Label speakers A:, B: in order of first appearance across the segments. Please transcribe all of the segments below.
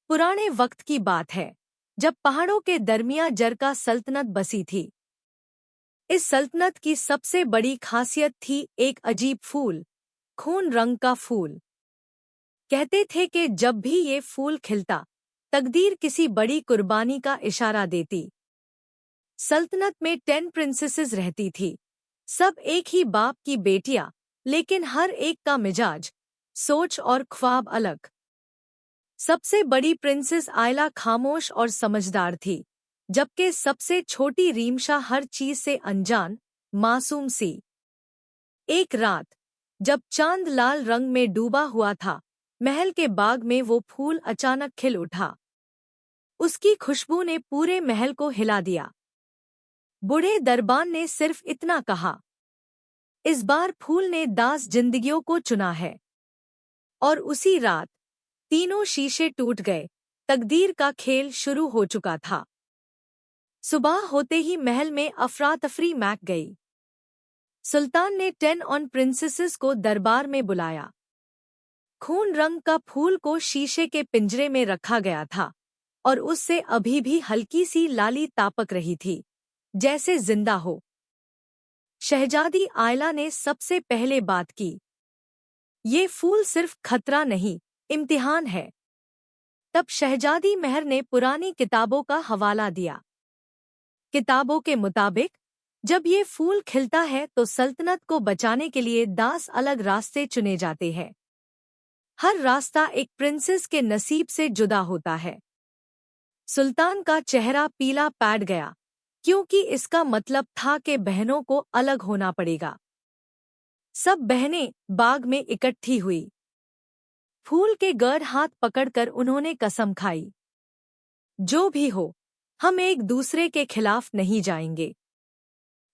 A: पुराने वक्त की बात है, जब पहाड़ों के दरमियान जरका सल्तनत बसी थी। इस सल्तनत की सबसे बड़ी खासियत थी एक अजीब फूल, खून रंग का फूल। कहते थे कि जब भी ये फूल खिलता, तकदीर किसी बड़ी कुर्बानी का इशारा देती। सल्तनत में 10 प्रिंसेसेस रहती थी, सब एक ही बाप की बेटियां, लेकिन हर एक का मिजाज, सोच और ख्वाब अलग। सबसे बड़ी प्रिंसेस आयला खामोश और समझदार थी, जबकि सबसे छोटी रीमशा हर चीज से अनजान, मासूम सी। एक रात, जब चांद लाल रंग में डूबा हुआ था, महल के बाग में वो फूल अचानक खिल उठा। उसकी खुशबू ने पूरे महल को हिला दिया। बूढ़े दरबान ने सिर्फ इतना कहा, इस बार फूल ने दास जिंदगियों को चुना है। और उसी रात तीनों शीशे टूट गए, तकदीर का खेल शुरू हो चुका था। सुबह होते ही महल में अफरा तफरी मैक गई। सुल्तान ने 10 ऑन प्रिंसेसेस को दरबार में बुलाया। खून रंग का फूल को शीशे के पिंजरे में रखा गया था, और उससे अभी भी हल्की सी लाली तापक रही थी, जैसे जिंदा हो। शहजादी आयला ने सबसे पहले बात की, ये फूल सिर्फ खतरा नहीं, इम्तिहान है। तब शहजादी महर ने पुरानी किताबों का हवाला दिया। किताबों के मुताबिक, जब ये फूल खिलता है तो सल्तनत को बचाने के लिए 10 अलग रास्ते चुने जाते हैं। हर रास्ता एक प्रिंसेस के नसीब से जुदा होता है। सुल्तान का चेहरा पीला पड़ गया, क्योंकि इसका मतलब था कि बहनों को अलग होना पड़ेगा। सब बहनें बाग में इकट्ठी हुई। फूल के गढ़ हाथ पकड़कर उन्होंने कसम खाई, जो भी हो, हम एक दूसरे के खिलाफ नहीं जाएंगे।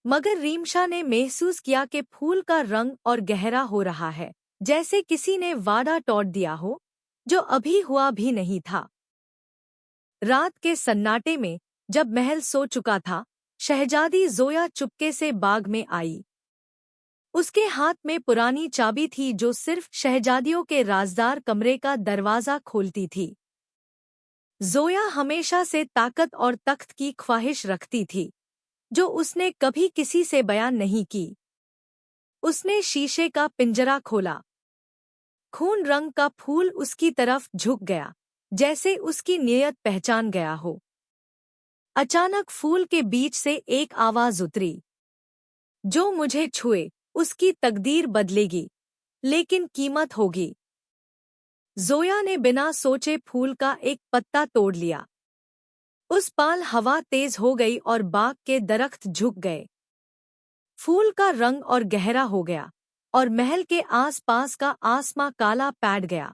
A: मगर रीमशा ने महसूस किया कि फूल का रंग और गहरा हो रहा है, जैसे किसी ने वादा तोड़ दिया हो, जो अभी हुआ भी नहीं था। रात के सन्नाटे में, जब महल सो चुका था, शहजादी जोया चुपके से बाग में आई। उसके हाथ में पुरानी चाबी थी जो सिर्फ शहजादियों के राजदार कमरे का दरवाजा खोलती थी। जोया हमेशा से ताकत और तख्त की ख्वाहिश रखती थी, जो उसने कभी किसी से बयान नहीं की। उसने शीशे का पिंजरा खोला। खून रंग का फूल उसकी तरफ झुक गया, जैसे उसकी नियत पहचान गया हो। अचानक फूल के बीच से एक आवाज उतरी, जो मुझे छुए, उसकी तकदीर बदलेगी, लेकिन कीमत होगी। जोया ने बिना सोचे फूल का एक पत्ता तोड़ लिया। उस पाल हवा तेज हो गई और बाग के दरख्त झुक गए। फूल का रंग और गहरा हो गया, और महल के आसपास का आसमां काला पैड गया।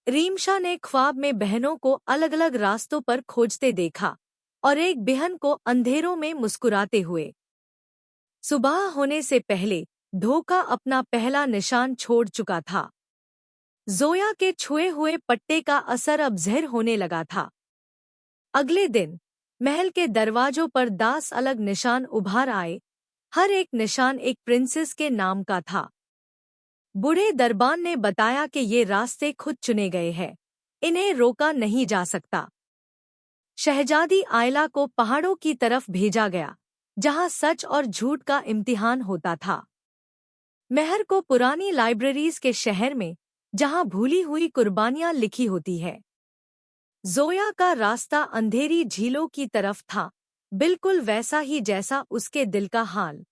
A: रीमशा ने ख्वाब में बहनों को अलग अलग रास्तों पर खोजते देखा, और एक बहन को अंधेरों में मुस्कुराते हुए। सुबह होने से पहले धोखा अपना पहला निशान छोड़ चुका था। जोया के छुए हुए पट्टे का असर अब ज़हर होने लगा था। अगले दिन महल के दरवाजों पर 10 अलग निशान उभार आए। हर एक निशान एक प्रिंसेस के नाम का था। बूढ़े दरबान ने बताया कि ये रास्ते खुद चुने गए हैं, इन्हें रोका नहीं जा सकता। शहजादी आयला को पहाड़ों की तरफ भेजा गया, जहां सच और झूठ का इम्तिहान होता था। महर को पुरानी लाइब्रेरीज के शहर में, जहां भूली हुई कुर्बानियां लिखी होती है। जोया का रास्ता अंधेरी झीलों की तरफ था, बिल्कुल वैसा ही जैसा उसके दिल का हाल।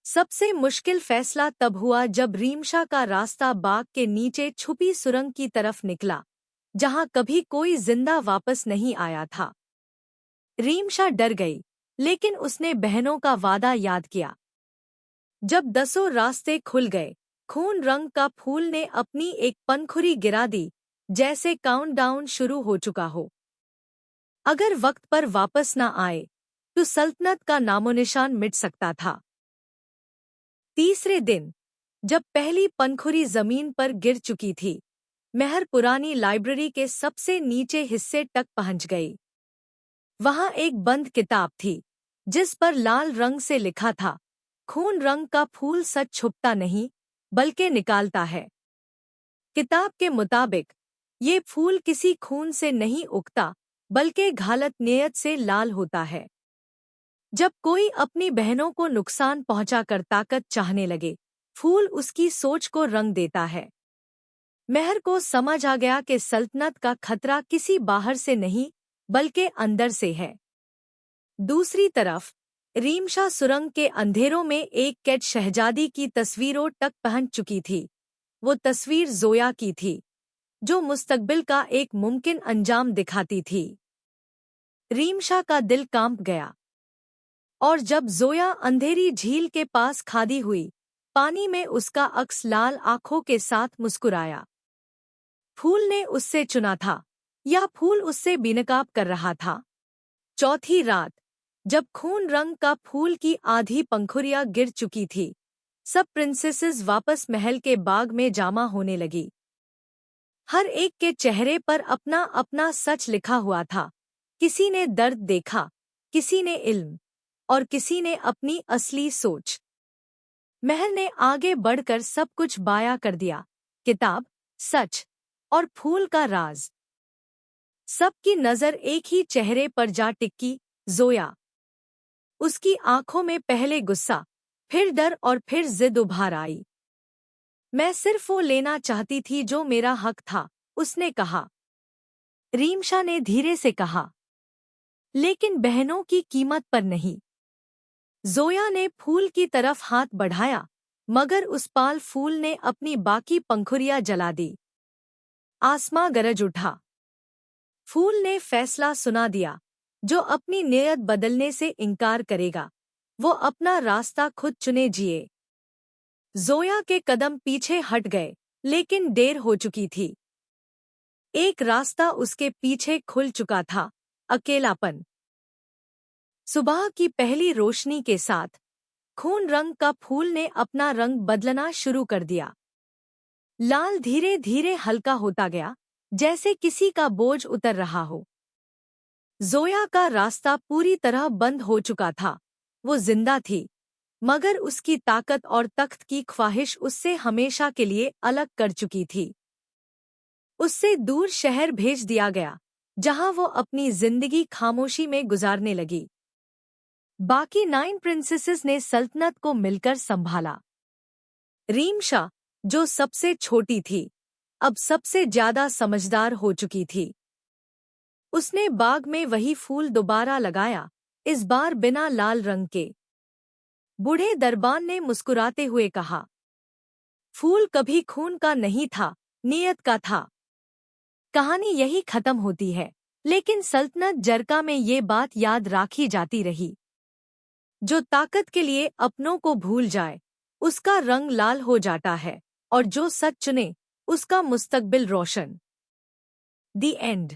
A: सबसे मुश्किल फैसला तब हुआ जब रीमशा का रास्ता बाग के नीचे छुपी सुरंग की तरफ निकला, जहां कभी कोई जिंदा वापस नहीं आया था। रीमशा डर गई, लेकिन उसने बहनों का वादा याद किया। जब 10 रास्ते खुल गए, खून रंग का फूल ने अपनी एक पंखुड़ी गिरा दी, जैसे काउंटडाउन शुरू हो चुका हो। अगर वक्त पर वापस न आए, तो सल्तनत का नामोनिशान मिट सकता था। तीसरे दिन, जब पहली पंखुड़ी जमीन पर गिर चुकी थी, महर पुरानी लाइब्रेरी के सबसे नीचे हिस्से तक पहुंच गई। वहां एक बंद किताब थी, जिस पर लाल रंग से लिखा था, खून रंग का फूल सच छुपता नहीं, बल्कि निकालता है। किताब के मुताबिक, ये फूल किसी खून से नहीं उगता, बल्कि घालत नियत से लाल होता है। जब कोई अपनी बहनों को नुकसान पहुंचाकर ताकत चाहने लगे, फूल उसकी सोच को रंग देता है। मेहर को समझ आ गया कि सल्तनत का खतरा किसी बाहर से नहीं, बल्कि अंदर से है। दूसरी तरफ रीमशा सुरंग के अंधेरों में एक कैद शहजादी की तस्वीरों तक पहुंच चुकी थी। वो तस्वीर जोया की थी, जो मुस्तकबिल का एक मुमकिन अंजाम दिखाती थी। रीमशा का दिल कांप गया, और जब जोया अंधेरी झील के पास खड़ी हुई, पानी में उसका अक्स लाल आंखों के साथ मुस्कुराया। फूल ने उससे चुना था, या फूल उससे बेनकाब कर रहा था। चौथी रात, जब खून रंग का फूल की आधी पंखुड़ियां गिर चुकी थी, सब प्रिंसेसेस वापस महल के बाग में जमा होने लगी। हर एक के चेहरे पर अपना अपना सच लिखा हुआ था। किसी ने दर्द देखा, किसी ने इल्म, और किसी ने अपनी असली सोच। महल ने आगे बढ़कर सब कुछ बयां कर दिया, किताब, सच और फूल का राज। सबकी नजर एक ही चेहरे पर जा टिकी, जोया। उसकी आंखों में पहले गुस्सा, फिर डर और फिर जिद उभार आई। मैं सिर्फ वो लेना चाहती थी जो मेरा हक था, उसने कहा। रीमशा ने धीरे से कहा, लेकिन बहनों की कीमत पर नहीं। जोया ने फूल की तरफ हाथ बढ़ाया, मगर उस पाल फूल ने अपनी बाकी पंखुड़ियां जला दी। आसमां गरज उठा। फूल ने फैसला सुना दिया, जो अपनी नीयत बदलने से इनकार करेगा, वो अपना रास्ता खुद चुने जिए। जोया के कदम पीछे हट गए, लेकिन देर हो चुकी थी। एक रास्ता उसके पीछे खुल चुका था, अकेलापन। सुबह की पहली रोशनी के साथ खून रंग का फूल ने अपना रंग बदलना शुरू कर दिया। लाल धीरे धीरे हल्का होता गया, जैसे किसी का बोझ उतर रहा हो। जोया का रास्ता पूरी तरह बंद हो चुका था। वो जिंदा थी, मगर उसकी ताकत और तख्त की ख्वाहिश उससे हमेशा के लिए अलग कर चुकी थी। उससे दूर शहर भेज दिया गया, जहां वो अपनी जिंदगी खामोशी में गुजारने लगी। बाकी 9 प्रिंसेसेस ने सल्तनत को मिलकर संभाला। रीमशा, जो सबसे छोटी थी, अब सबसे ज्यादा समझदार हो चुकी थी। उसने बाग में वही फूल दोबारा लगाया, इस बार बिना लाल रंग के। बूढ़े दरबान ने मुस्कुराते हुए कहा, फूल कभी खून का नहीं था, नियत का था। कहानी यही खत्म होती है, लेकिन सल्तनत जरका में ये बात याद राखी जाती रही। जो ताकत के लिए अपनों को भूल जाए, उसका रंग लाल हो जाता है, और जो सच चुने, उसका मुस्तकबिल रोशन। दी एंड।